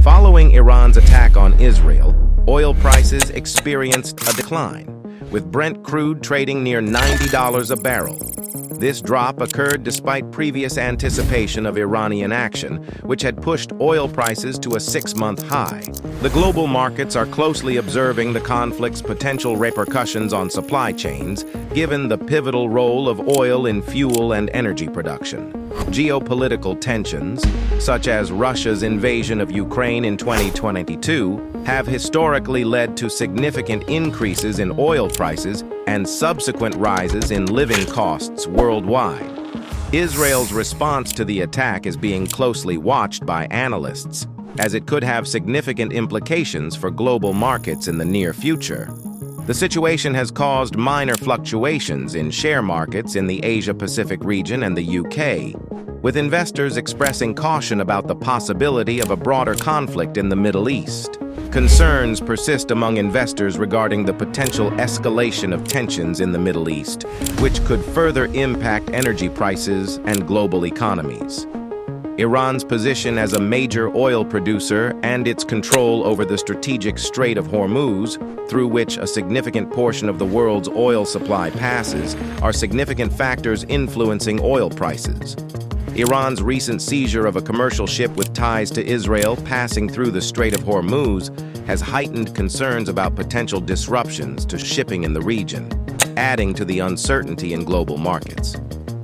Following Iran's attack on Israel, oil prices experienced a decline, with Brent crude trading near $90 a barrel. This drop occurred despite previous anticipation of Iranian action, which had pushed oil prices to a 6-month high. The global markets are closely observing the conflict's potential repercussions on supply chains, given the pivotal role of oil in fuel and energy production. Geopolitical tensions, such as Russia's invasion of Ukraine in 2022, have historically led to significant increases in oil prices and subsequent rises in living costs worldwide. Israel's response to the attack is being closely watched by analysts, as it could have significant implications for global markets in the near future. The situation has caused minor fluctuations in share markets in the Asia-Pacific region and the UK, with investors expressing caution about the possibility of a broader conflict in the Middle East. Concerns persist among investors regarding the potential escalation of tensions in the Middle East, which could further impact energy prices and global economies. Iran's position as a major oil producer and its control over the strategic Strait of Hormuz, through which a significant portion of the world's oil supply passes, are significant factors influencing oil prices. Iran's recent seizure of a commercial ship with ties to Israel passing through the Strait of Hormuz has heightened concerns about potential disruptions to shipping in the region, adding to the uncertainty in global markets.